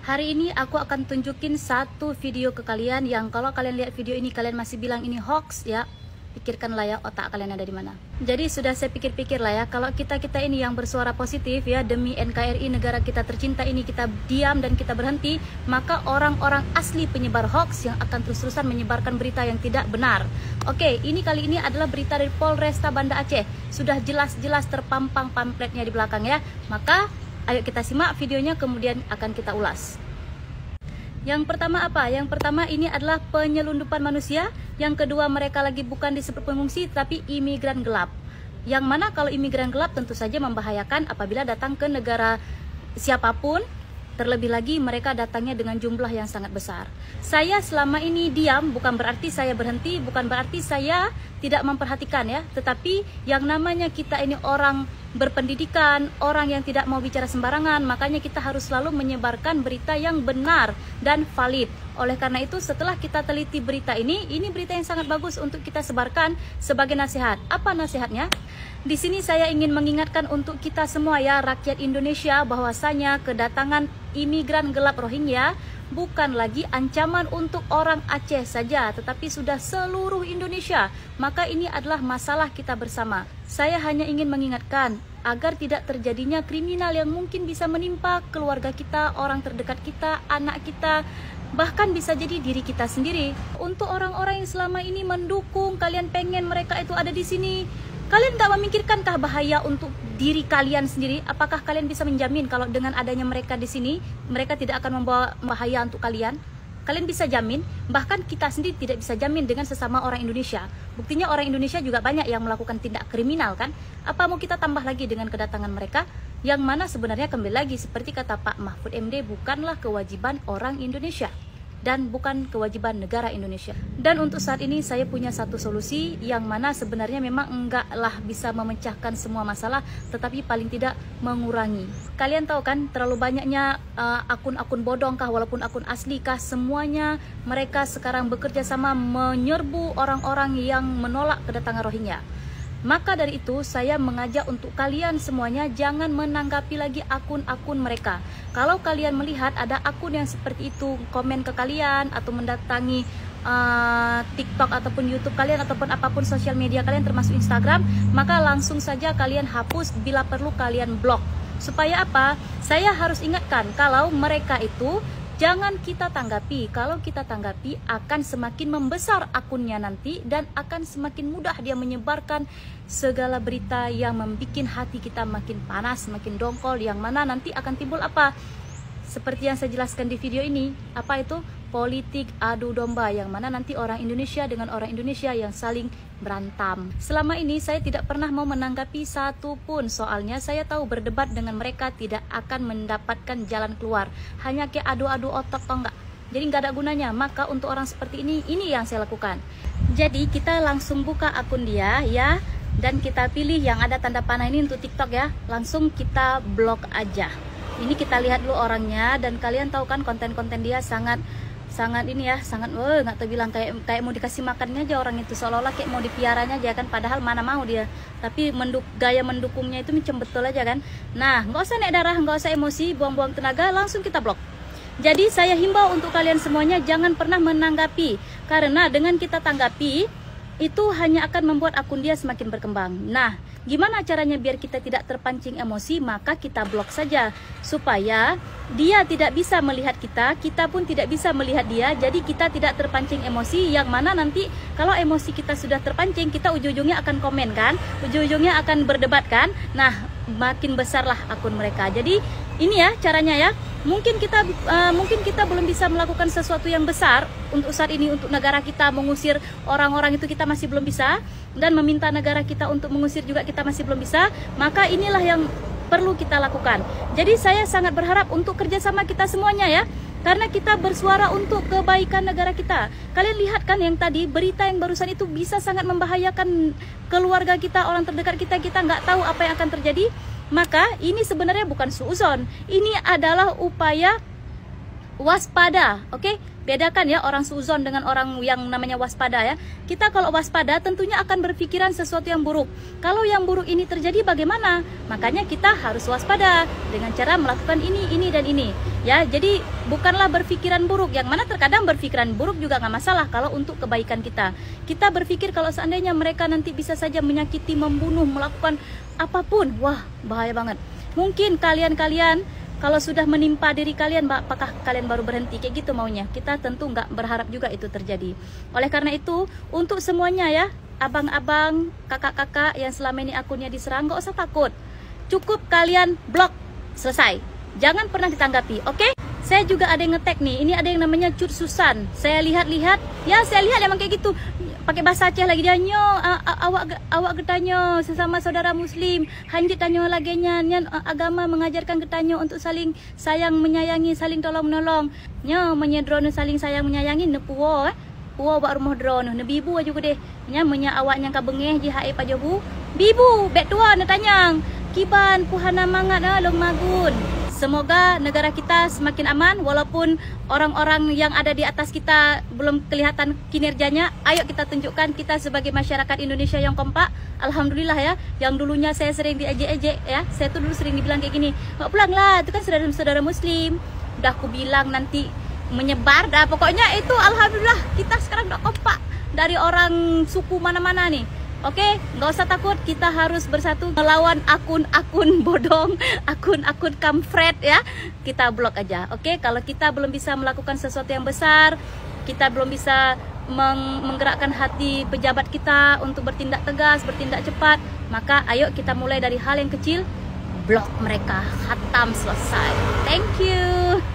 Hari ini aku akan tunjukin satu video ke kalian yang kalau kalian lihat video ini kalian masih bilang ini hoax ya, pikirkanlah ya otak kalian ada di mana. Jadi sudah saya pikir-pikir lah ya, kalau kita ini yang bersuara positif ya demi NKRI negara kita tercinta ini kita diam dan kita berhenti, maka orang-orang asli penyebar hoax yang akan terus-terusan menyebarkan berita yang tidak benar. Oke, ini kali ini adalah berita dari Polresta Banda Aceh. Sudah jelas-jelas terpampang pamfletnya di belakang ya. Maka ayo kita simak videonya kemudian akan kita ulas. Yang pertama apa? Yang pertama ini adalah penyelundupan manusia. Yang kedua mereka lagi bukan disebut pengungsi tapi imigran gelap. Yang mana kalau imigran gelap tentu saja membahayakan apabila datang ke negara siapapun. Terlebih lagi mereka datangnya dengan jumlah yang sangat besar. Saya selama ini diam bukan berarti saya berhenti, bukan berarti saya tidak memperhatikan ya. Tetapi yang namanya kita ini orang berpendidikan, orang yang tidak mau bicara sembarangan, makanya kita harus selalu menyebarkan berita yang benar dan valid. Oleh karena itu setelah kita teliti berita ini berita yang sangat bagus untuk kita sebarkan sebagai nasihat. Apa nasihatnya? Di sini saya ingin mengingatkan untuk kita semua ya, rakyat Indonesia, bahwasanya kedatangan imigran gelap Rohingya bukan lagi ancaman untuk orang Aceh saja, tetapi sudah seluruh Indonesia. Maka ini adalah masalah kita bersama. Saya hanya ingin mengingatkan agar tidak terjadinya kriminal yang mungkin bisa menimpa keluarga kita, orang terdekat kita, anak kita, bahkan bisa jadi diri kita sendiri. Untuk orang-orang yang selama ini mendukung, kalian pengen mereka itu ada di sini, kalian gak memikirkankah bahaya untuk diri kalian sendiri? Apakah kalian bisa menjamin kalau dengan adanya mereka di sini, mereka tidak akan membawa bahaya untuk kalian? Kalian bisa jamin, bahkan kita sendiri tidak bisa jamin dengan sesama orang Indonesia. Buktinya orang Indonesia juga banyak yang melakukan tindak kriminal kan? Apa mau kita tambah lagi dengan kedatangan mereka? Yang mana sebenarnya kembali lagi seperti kata Pak Mahfud MD, bukanlah kewajiban orang Indonesia dan bukan kewajiban negara Indonesia. Dan untuk saat ini saya punya satu solusi yang mana sebenarnya memang enggaklah bisa memecahkan semua masalah, tetapi paling tidak mengurangi. Kalian tahu kan terlalu banyaknya akun-akun bodong kah walaupun akun asli kah, semuanya mereka sekarang bekerja sama menyerbu orang-orang yang menolak kedatangan Rohingya. Maka dari itu saya mengajak untuk kalian semuanya jangan menanggapi lagi akun-akun mereka. Kalau kalian melihat ada akun yang seperti itu komen ke kalian atau mendatangi TikTok ataupun YouTube kalian ataupun apapun sosial media kalian termasuk Instagram, maka langsung saja kalian hapus, bila perlu kalian blok. Supaya apa? Saya harus ingatkan kalau mereka itu jangan kita tanggapi. Kalau kita tanggapi akan semakin membesar akunnya nanti dan akan semakin mudah dia menyebarkan segala berita yang membuat hati kita makin panas, makin dongkol, yang mana nanti akan timbul apa? Seperti yang saya jelaskan di video ini, apa itu? Politik adu domba, yang mana nanti orang Indonesia dengan orang Indonesia yang saling berantem. Selama ini saya tidak pernah mau menanggapi satu pun, soalnya saya tahu berdebat dengan mereka tidak akan mendapatkan jalan keluar, hanya kayak adu-adu otak atau enggak. Jadi nggak ada gunanya. Maka untuk orang seperti ini yang saya lakukan. Jadi kita langsung buka akun dia ya, dan kita pilih yang ada tanda panah ini untuk TikTok ya, langsung kita blok aja. Ini kita lihat dulu orangnya, dan kalian tahu kan konten-konten dia sangat ini ya, sangat nggak tahu bilang kayak mau dikasih makannya aja orang itu, seolah-olah kayak mau dipiaranya aja kan, padahal mana mau dia, tapi gaya mendukungnya itu macam betul aja kan. Nah, nggak usah naik darah, nggak usah emosi, buang-buang tenaga, langsung kita blok. Jadi saya himbau untuk kalian semuanya jangan pernah menanggapi, karena dengan kita tanggapi itu hanya akan membuat akun dia semakin berkembang. Nah, gimana caranya biar kita tidak terpancing emosi? Maka kita blok saja, supaya dia tidak bisa melihat kita, kita pun tidak bisa melihat dia. Jadi kita tidak terpancing emosi, yang mana nanti kalau emosi kita sudah terpancing, kita ujung-ujungnya akan komen kan, ujung-ujungnya akan berdebat kan. Nah, makin besarlah akun mereka. Jadi ini ya caranya ya. Mungkin kita belum bisa melakukan sesuatu yang besar untuk saat ini, untuk negara kita mengusir orang-orang itu kita masih belum bisa, dan meminta negara kita untuk mengusir juga kita masih belum bisa. Maka inilah yang perlu kita lakukan. Jadi saya sangat berharap untuk kerjasama kita semuanya ya, karena kita bersuara untuk kebaikan negara kita. Kalian lihat kan yang tadi berita yang barusan itu bisa sangat membahayakan keluarga kita, orang terdekat kita, kita nggak tahu apa yang akan terjadi. Maka ini sebenarnya bukan suuzon, ini adalah upaya waspada, oke? Bedakan ya orang suzon dengan orang yang namanya waspada ya. Kita kalau waspada tentunya akan berpikiran sesuatu yang buruk. Kalau yang buruk ini terjadi bagaimana? Makanya kita harus waspada dengan cara melakukan ini dan ini. Ya, jadi bukanlah berpikiran buruk. Yang mana terkadang berpikiran buruk juga nggak masalah kalau untuk kebaikan kita. Kita berpikir kalau seandainya mereka nanti bisa saja menyakiti, membunuh, melakukan apapun, wah bahaya banget. Mungkin kalian kalau sudah menimpa diri kalian, apakah kalian baru berhenti kayak gitu maunya? Kita tentu nggak berharap juga itu terjadi. Oleh karena itu, untuk semuanya ya, abang-abang, kakak-kakak yang selama ini akunnya diserang, nggak usah takut. Cukup kalian blok, selesai. Jangan pernah ditanggapi, oke? Saya juga ada yang nge-tag nih, ini ada yang namanya Cut Susan. Saya lihat-lihat, ya saya lihat emang kayak gitu. Pakai bahasa Aceh lagi dia, nyo, awak getanyo sesama saudara muslim, hanjit tanyo lagenya, nyan agama mengajarkan getanyo untuk saling sayang menyayangi, saling tolong menolong. Nyo menyedrono saling sayang menyayangi nepuo puo bak rumah drono nebibu juga deh. Nya menya awak nyang kabengeh ji hae pajobu. Bibu bet tua netanyang. Kiban puhana mangat long magun. Semoga negara kita semakin aman walaupun orang-orang yang ada di atas kita belum kelihatan kinerjanya. Ayo kita tunjukkan kita sebagai masyarakat Indonesia yang kompak. Alhamdulillah ya, yang dulunya saya sering diejek-ejek ya. Saya tuh dulu sering dibilang kayak gini, "Nggak pulang lah, itu kan saudara-saudara muslim." Udah aku bilang nanti menyebar dah. Pokoknya itu alhamdulillah kita sekarang udah kompak dari orang suku mana-mana nih. Oke, nggak usah takut, kita harus bersatu melawan akun-akun bodong, akun-akun kampret ya. Kita blok aja, oke? Kalau kita belum bisa melakukan sesuatu yang besar, kita belum bisa menggerakkan hati pejabat kita untuk bertindak tegas, bertindak cepat, maka ayo kita mulai dari hal yang kecil, blok mereka, khatam, selesai. Thank you.